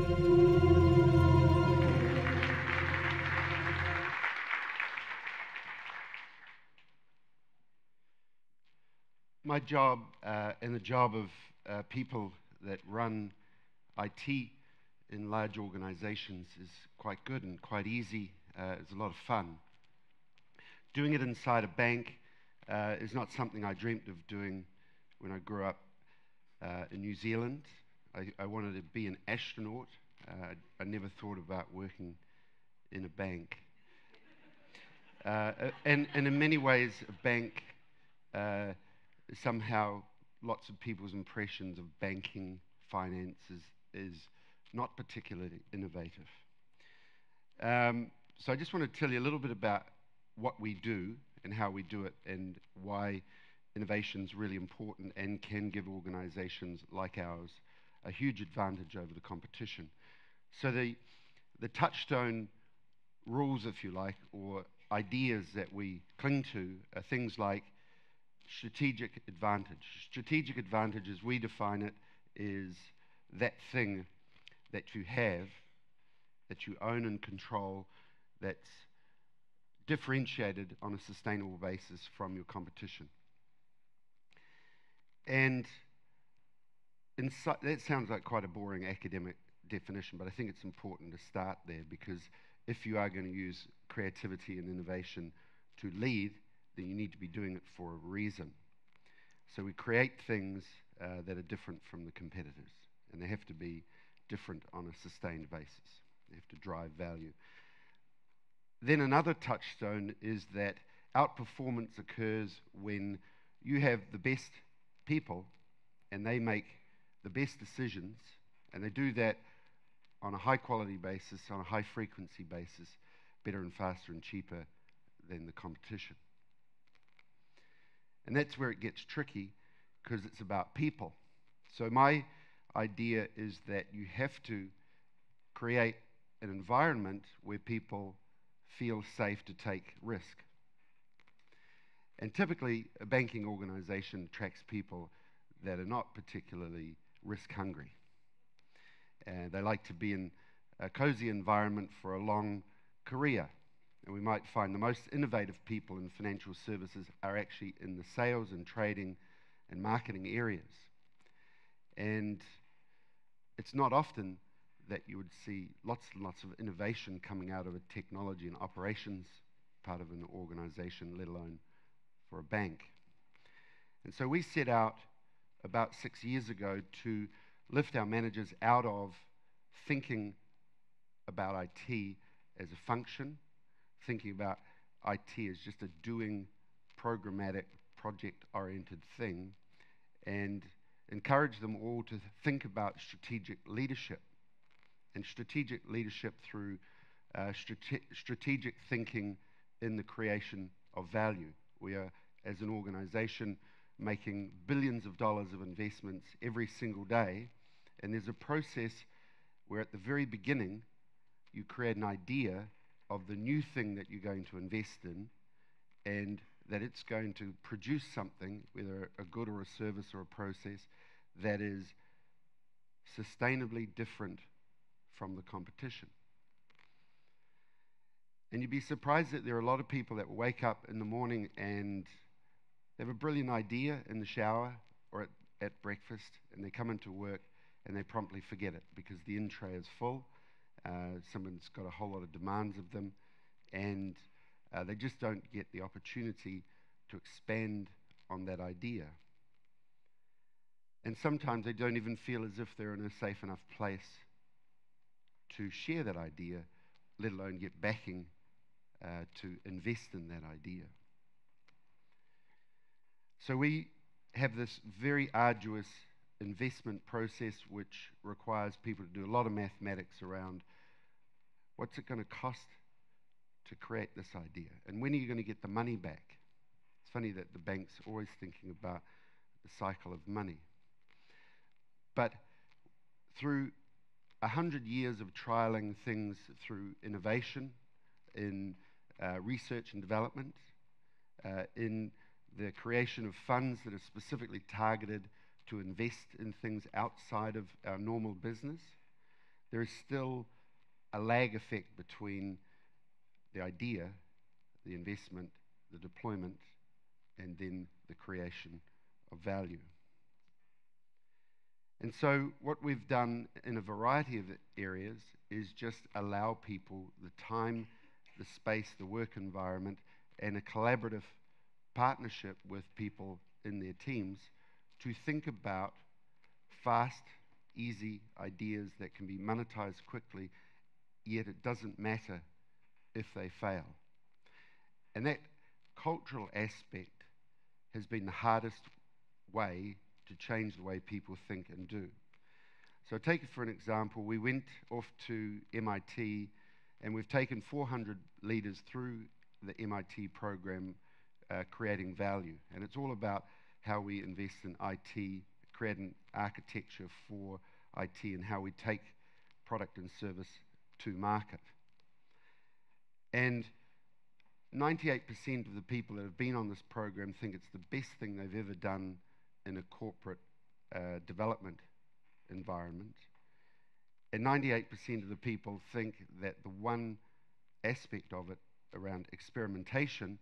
My job and the job of people that run IT in large organizations is quite good and quite easy. It's a lot of fun. Doing it inside a bank is not something I dreamt of doing when I grew up in New Zealand. I wanted to be an astronaut. I never thought about working in a bank. And in many ways, a bank somehow lots of people's impressions of banking finance is not particularly innovative. So I just want to tell you a little bit about what we do and how we do it and why innovation is really important and can give organizations like ours a huge advantage over the competition. So the touchstone rules, if you like, or ideas that we cling to are things like strategic advantage. Strategic advantage, as we define it, is that thing that you have, that you own and control, that's differentiated on a sustainable basis from your competition. And that sounds like quite a boring academic definition, but I think it's important to start there, because if you are going to use creativity and innovation to lead, then you need to be doing it for a reason. So we create things that are different from the competitors, and they have to be different on a sustained basis. They have to drive value. Then another touchstone is that outperformance occurs when you have the best people and they make the best decisions, and they do that on a high quality basis, on a high frequency basis, better and faster and cheaper than the competition. And that's where it gets tricky, because it's about people. So my idea is that you have to create an environment where people feel safe to take risk. And typically, a banking organization attracts people that are not particularly risk hungry. And they like to be in a cozy environment for a long career. And we might find the most innovative people in financial services are actually in the sales and trading and marketing areas. And it's not often that you would see lots and lots of innovation coming out of a technology and operations part of an organization, let alone for a bank. And so we set out about 6 years ago to lift our managers out of thinking about IT as a function, thinking about IT as just a doing, programmatic, project-oriented thing, and encourage them all to think about strategic leadership, and strategic leadership through strategic thinking in the creation of value. We are, as an organization, making billions of dollars of investments every single day, and there's a process where at the very beginning you create an idea of the new thing that you're going to invest in, and that it's going to produce something, whether a good or a service or a process, that is sustainably different from the competition. And you'd be surprised that there are a lot of people that wake up in the morning and they have a brilliant idea in the shower or at breakfast, and they come into work and they promptly forget it because the in tray is full, someone's got a whole lot of demands of them, and they just don't get the opportunity to expand on that idea. And sometimes they don't even feel as if they're in a safe enough place to share that idea, let alone get backing to invest in that idea. So we have this very arduous investment process which requires people to do a lot of mathematics around what's it going to cost to create this idea, and when are you going to get the money back? It's funny that the bank's always thinking about the cycle of money. But through 100 years of trialing things through innovation, in research and development, in the creation of funds that are specifically targeted to invest in things outside of our normal business, there is still a lag effect between the idea, the investment, the deployment, and then the creation of value. And so what we've done in a variety of areas is just allow people the time, the space, the work environment, and a collaborative partnership with people in their teams to think about fast, easy ideas that can be monetized quickly, yet it doesn't matter if they fail. And that cultural aspect has been the hardest way to change the way people think and do. So take it for an example, we went off to MIT and we've taken 400 leaders through the MIT program creating value. And it's all about how we invest in IT, creating architecture for IT, and how we take product and service to market. And 98% of the people that have been on this program think it's the best thing they've ever done in a corporate development environment. And 98% of the people think that the one aspect of it around experimentation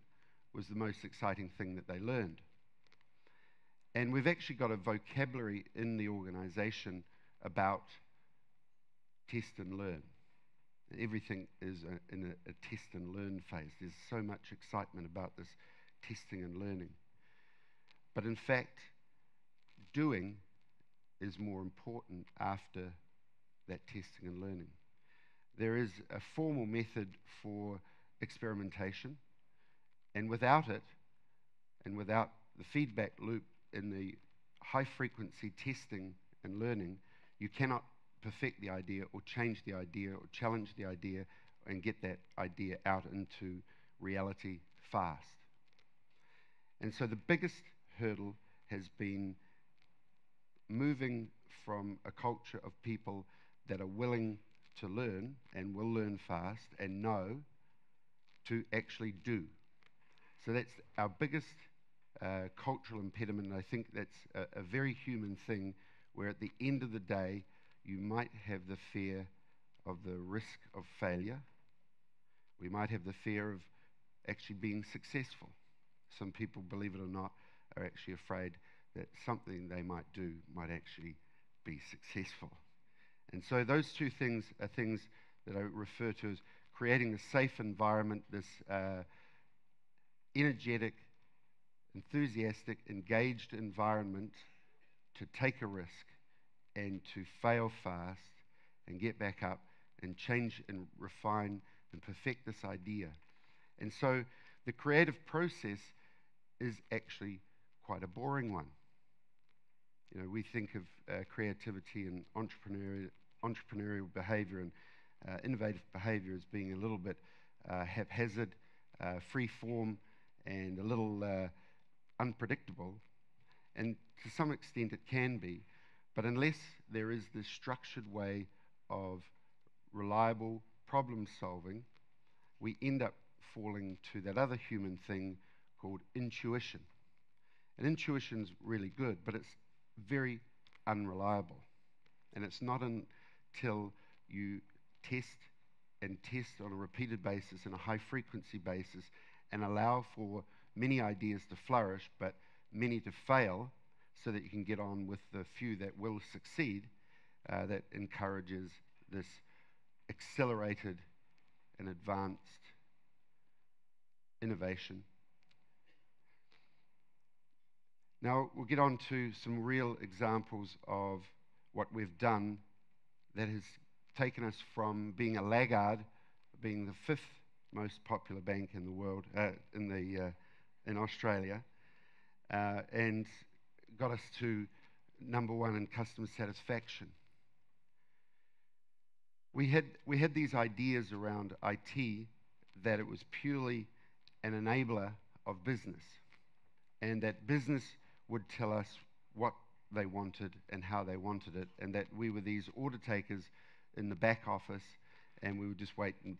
was the most exciting thing that they learned. And we've actually got a vocabulary in the organization about test and learn. Everything is in a test and learn phase. There's so much excitement about this testing and learning. But in fact, doing is more important after that testing and learning. There is a formal method for experimentation, and without it, and without the feedback loop in the high-frequency testing and learning, you cannot perfect the idea or change the idea or challenge the idea and get that idea out into reality fast. And so the biggest hurdle has been moving from a culture of people that are willing to learn and will learn fast and know to actually do. So that's our biggest cultural impediment, and I think that's a very human thing, where at the end of the day you might have the fear of the risk of failure. We might have the fear of actually being successful. Some people, believe it or not, are actually afraid that something they might do might actually be successful. And so those two things are things that I refer to as creating a safe environment, this energetic, enthusiastic, engaged environment to take a risk and to fail fast and get back up and change and refine and perfect this idea. And so the creative process is actually quite a boring one. You know, we think of creativity and entrepreneurial behavior and innovative behavior as being a little bit haphazard, free form, and a little unpredictable. And to some extent it can be, but unless there is this structured way of reliable problem solving, we end up falling to that other human thing called intuition. And intuition's really good, but it's very unreliable. And it's not until you test and test on a repeated basis and a high frequency basis and allow for many ideas to flourish, but many to fail, so that you can get on with the few that will succeed, that encourages this accelerated and advanced innovation. Now we'll get on to some real examples of what we've done that has taken us from being a laggard, being the 5th most popular bank in the world, in Australia, and got us to #1 in customer satisfaction. We had these ideas around IT that it was purely an enabler of business, and that business would tell us what they wanted and how they wanted it, and that we were these order takers in the back office, and we would just wait and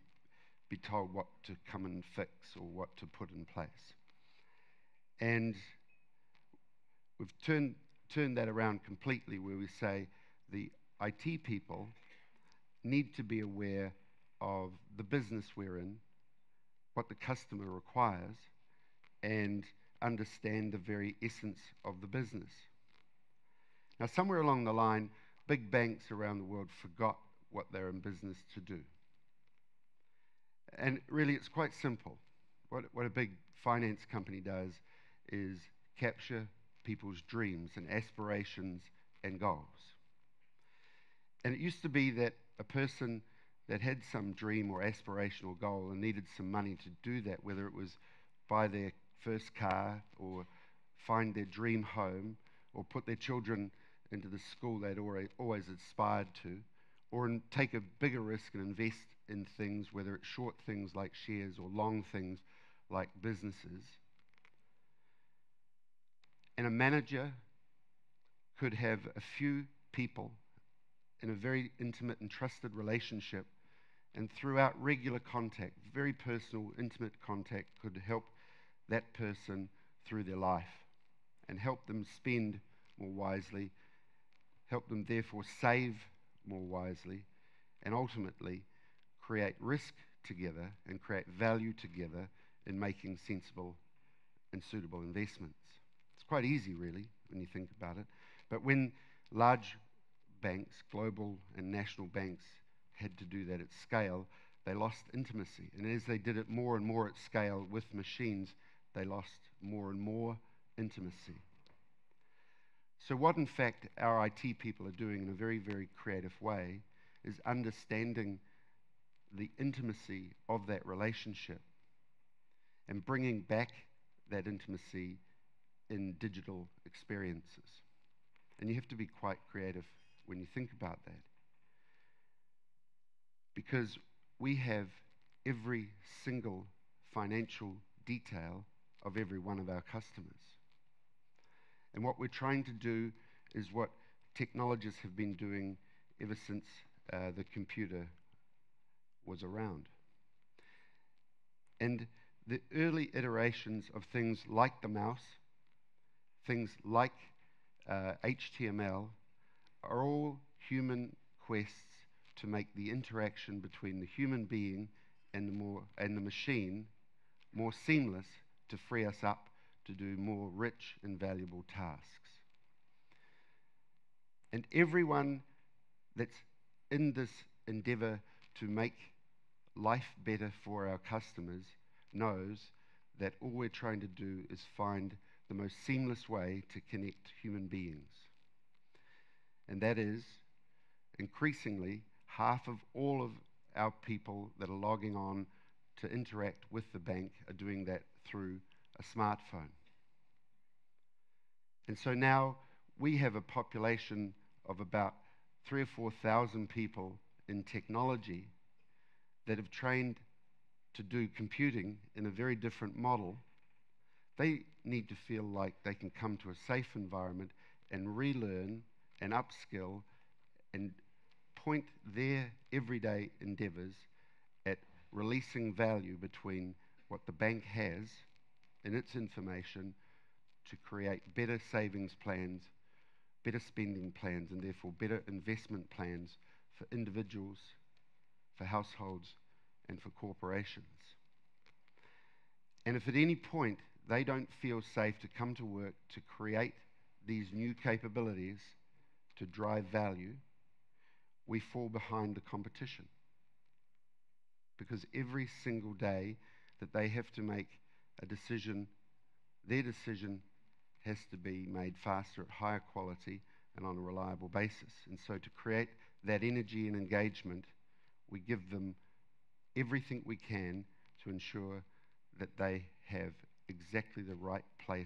be told what to come and fix or what to put in place. And we've turned that around completely, where we say the IT people need to be aware of the business we're in, what the customer requires, and understand the very essence of the business. Now, somewhere along the line, big banks around the world forgot what they're in business to do. And really, it's quite simple. What a big finance company does is capture people's dreams and aspirations and goals. And it used to be that a person that had some dream or aspirational goal and needed some money to do that, whether it was buy their first car or find their dream home or put their children into the school they'd always aspired to, or take a bigger risk and invest in things, whether it's short things like shares or long things like businesses. And a manager could have a few people in a very intimate and trusted relationship, and throughout regular contact, very personal, intimate contact, could help that person through their life and help them spend more wisely, help them therefore save more wisely, and ultimately create risk together and create value together in making sensible and suitable investments. It's quite easy, really, when you think about it. But when large banks, global and national banks, had to do that at scale, they lost intimacy. And as they did it more and more at scale with machines, they lost more and more intimacy. So what, in fact, our IT people are doing in a very, very creative way is understanding the intimacy of that relationship and bringing back that intimacy in digital experiences. And you have to be quite creative when you think about that, because we have every single financial detail of every one of our customers. And what we're trying to do is what technologists have been doing ever since the computer was around. And the early iterations of things like the mouse, things like HTML, are all human quests to make the interaction between the human being and the machine more seamless, to free us up to do more rich and valuable tasks. And everyone that's in this endeavor to make life better for our customers knows that all we're trying to do is find the most seamless way to connect human beings. And that is, increasingly, half of all of our people that are logging on to interact with the bank are doing that through a smartphone. And so now we have a population of about 3,000 or 4,000 people in technology that have trained to do computing in a very different model. They need to feel like they can come to a safe environment and relearn and upskill and point their everyday endeavors at releasing value between what the bank has in its information to create better savings plans, better spending plans, and therefore better investment plans for individuals, for households, and for corporations. And if at any point they don't feel safe to come to work to create these new capabilities to drive value, we fall behind the competition. Because every single day that they have to make a decision, their decision has to be made faster, at higher quality, and on a reliable basis. And so to create that energy and engagement, we give them everything we can to ensure that they have exactly the right place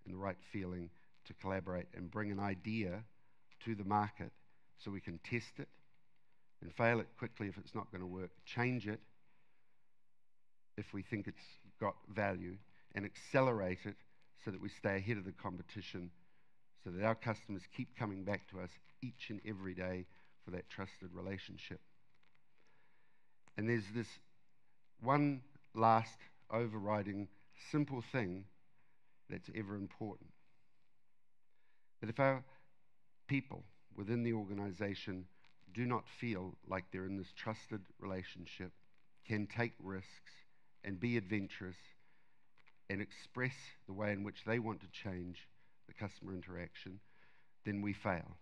and the right feeling to collaborate and bring an idea to the market so we can test it and fail it quickly if it's not going to work, change it if we think it's got value, and accelerate it so that we stay ahead of the competition, so that our customers keep coming back to us each and every day for that trusted relationship. And there's this one last overriding simple thing that's ever important. That if our people within the organization do not feel like they're in this trusted relationship, can take risks and be adventurous and express the way in which they want to change the customer interaction, then we fail.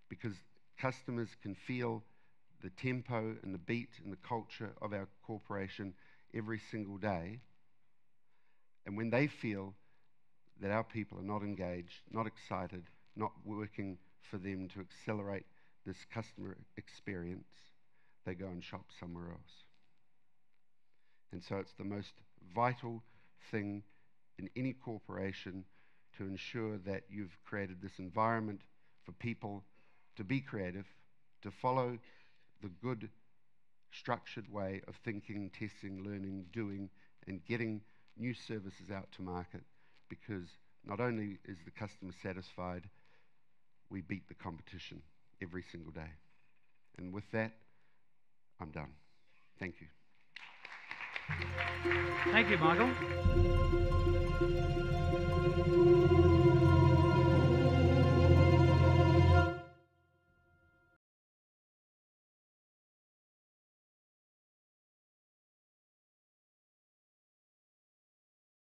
Because customers can feel the tempo and the beat and the culture of our corporation every single day. And when they feel that our people are not engaged, not excited, not working for them to accelerate this customer experience, they go and shop somewhere else. And so it's the most vital thing in any corporation to ensure that you've created this environment for people to be creative, to follow the good structured way of thinking, testing, learning, doing, and getting new services out to market, because not only is the customer satisfied, we beat the competition every single day. And with that, I'm done. Thank you. Thank you, Michael.